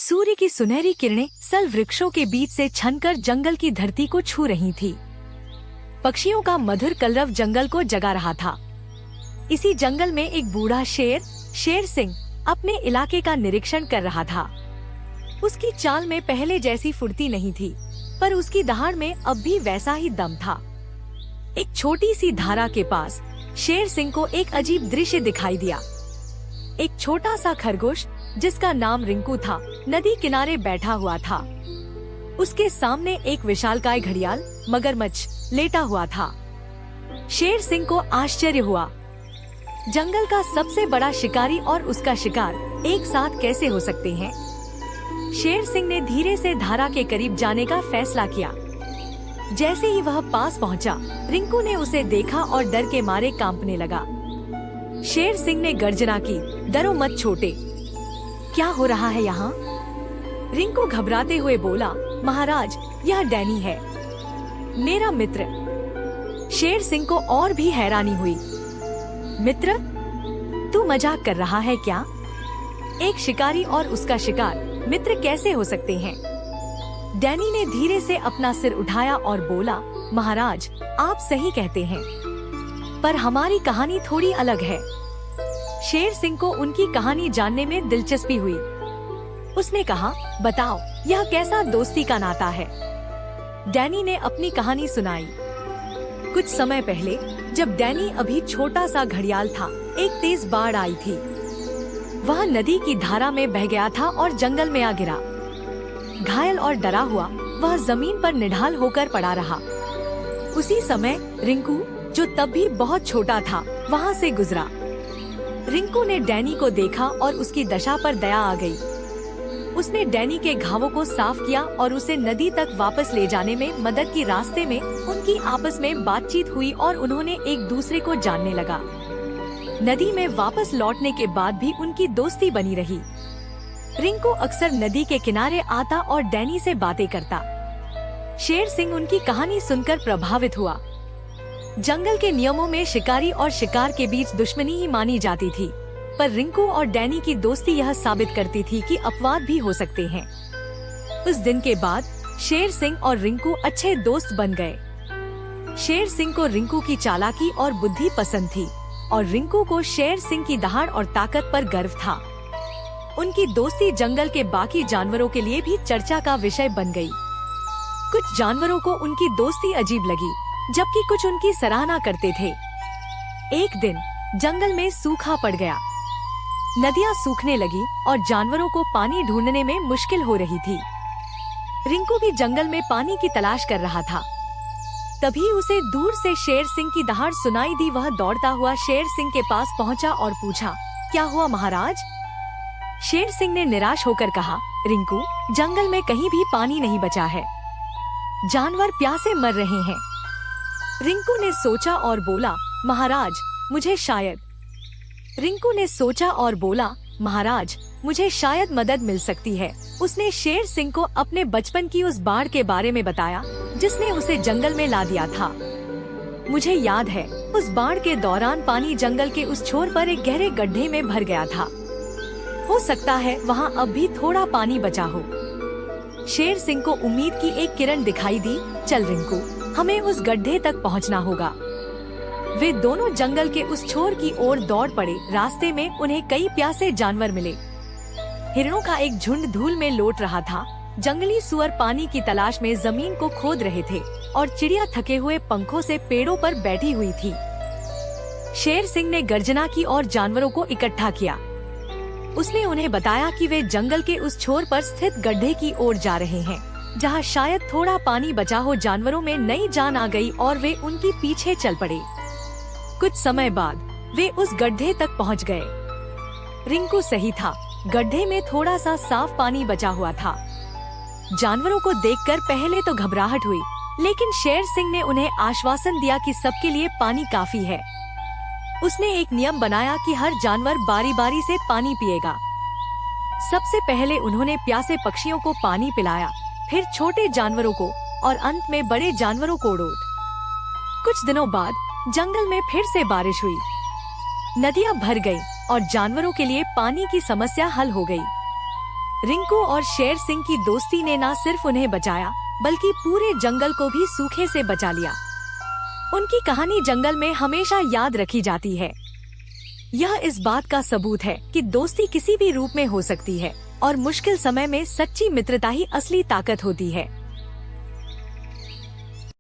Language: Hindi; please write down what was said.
सूर्य की सुनहरी किरणें सल वृक्षों के बीच से छनकर जंगल की धरती को छू रही थी। पक्षियों का मधुर कलरव जंगल को जगा रहा था। इसी जंगल में एक बूढ़ा शेर सिंह अपने इलाके का निरीक्षण कर रहा था। उसकी चाल में पहले जैसी फुर्ती नहीं थी, पर उसकी दहाड़ में अब भी वैसा ही दम था। एक छोटी सी धारा के पास शेर सिंह को एक अजीब दृश्य दिखाई दिया। एक छोटा सा खरगोश जिसका नाम रिंकू था, नदी किनारे बैठा हुआ था। उसके सामने एक विशालकाय घड़ियाल मगरमच्छ लेटा हुआ था। शेर सिंह को आश्चर्य हुआ। जंगल का सबसे बड़ा शिकारी और उसका शिकार एक साथ कैसे हो सकते हैं? शेर सिंह ने धीरे से धारा के करीब जाने का फैसला किया। जैसे ही वह पास पहुंचा, रिंकू ने उसे देखा और डर के मारे कांपने लगा। शेर सिंह ने गर्जना की, डरो मत छोटे, क्या हो रहा है यहाँ? रिंकू घबराते हुए बोला, महाराज, यह डैनी है, मेरा मित्र। शेर सिंह को और भी हैरानी हुई। मित्र? तू मजाक कर रहा है क्या? एक शिकारी और उसका शिकार मित्र कैसे हो सकते हैं? डैनी ने धीरे से अपना सिर उठाया और बोला, महाराज, आप सही कहते हैं, पर हमारी कहानी थोड़ी अलग है। शेर सिंह को उनकी कहानी जानने में दिलचस्पी हुई। उसने कहा, बताओ, यह कैसा दोस्ती का नाता है? डैनी ने अपनी कहानी सुनाई। कुछ समय पहले जब डैनी अभी छोटा सा घड़ियाल था, एक तेज बाढ़ आई थी। वह नदी की धारा में बह गया था और जंगल में आ गिरा। घायल और डरा हुआ वह जमीन पर निढाल होकर पड़ा रहा। उसी समय रिंकू, जो तब भी बहुत छोटा था, वहाँ से गुजरा। रिंकू ने डैनी को देखा और उसकी दशा पर दया आ गई। उसने डैनी के घावों को साफ किया और उसे नदी तक वापस ले जाने में मदद की। रास्ते में उनकी आपस में बातचीत हुई और उन्होंने एक दूसरे को जानने लगा। नदी में वापस लौटने के बाद भी उनकी दोस्ती बनी रही। रिंकू अक्सर नदी के किनारे आता और डैनी से बातें करता। शेर सिंह उनकी कहानी सुनकर प्रभावित हुआ। जंगल के नियमों में शिकारी और शिकार के बीच दुश्मनी ही मानी जाती थी, पर रिंकू और डैनी की दोस्ती यह साबित करती थी कि अपवाद भी हो सकते हैं। उस दिन के बाद शेर सिंह और रिंकू अच्छे दोस्त बन गए। शेर सिंह को रिंकू की चालाकी और बुद्धि पसंद थी और रिंकू को शेर सिंह की दहाड़ और ताकत पर गर्व था। उनकी दोस्ती जंगल के बाकी जानवरों के लिए भी चर्चा का विषय बन गई। कुछ जानवरों को उनकी दोस्ती अजीब लगी, जबकि कुछ उनकी सराहना करते थे। एक दिन जंगल में सूखा पड़ गया। नदियाँ सूखने लगी और जानवरों को पानी ढूंढने में मुश्किल हो रही थी। रिंकू भी जंगल में पानी की तलाश कर रहा था। तभी उसे दूर से शेर सिंह की दहाड़ सुनाई दी। वह दौड़ता हुआ शेर सिंह के पास पहुंचा और पूछा, क्या हुआ महाराज? शेर सिंह ने निराश होकर कहा, रिंकू, जंगल में कहीं भी पानी नहीं बचा है, जानवर प्यासे मर रहे हैं। रिंकू ने सोचा और बोला, महाराज, मुझे शायद मदद मिल सकती है। उसने शेर सिंह को अपने बचपन की उस बाढ़ के बारे में बताया, जिसने उसे जंगल में ला दिया था। मुझे याद है, उस बाढ़ के दौरान पानी जंगल के उस छोर पर एक गहरे गड्ढे में भर गया था। हो सकता है वहाँ अब भी थोड़ा पानी बचा हो। शेर सिंह को उम्मीद की एक किरण दिखाई दी। चल रिंकू, हमें उस गड्ढे तक पहुँचना होगा। वे दोनों जंगल के उस छोर की ओर दौड़ पड़े। रास्ते में उन्हें कई प्यासे जानवर मिले। हिरणों का एक झुंड धूल में लौट रहा था। जंगली सुअर पानी की तलाश में जमीन को खोद रहे थे और चिड़िया थके हुए पंखों से पेड़ों पर बैठी हुई थी। शेर सिंह ने गर्जना की और जानवरों को इकट्ठा किया। उसने उन्हें बताया कि वे जंगल के उस छोर पर स्थित गड्ढे की ओर जा रहे हैं, जहाँ शायद थोड़ा पानी बचा हो। जानवरों में नई जान आ गई और वे उनके पीछे चल पड़े। कुछ समय बाद वे उस गड्ढे तक पहुँच गए। रिंकू सही था, गड्ढे में थोड़ा सा साफ पानी बचा हुआ था। जानवरों को देखकर पहले तो घबराहट हुई, लेकिन शेर सिंह ने उन्हें आश्वासन दिया कि सबके लिए पानी काफी है। उसने एक नियम बनाया कि हर जानवर बारी बारी से पानी पिएगा। सबसे पहले उन्होंने प्यासे पक्षियों को पानी पिलाया, फिर छोटे जानवरों को और अंत में बड़े जानवरों को रोड। कुछ दिनों बाद जंगल में फिर से बारिश हुई। नदियाँ भर गईं और जानवरों के लिए पानी की समस्या हल हो गई। रिंकू और शेर सिंह की दोस्ती ने न सिर्फ उन्हें बचाया बल्कि पूरे जंगल को भी सूखे से बचा लिया। उनकी कहानी जंगल में हमेशा याद रखी जाती है। यह इस बात का सबूत है कि दोस्ती किसी भी रूप में हो सकती है और मुश्किल समय में सच्ची मित्रता ही असली ताकत होती है।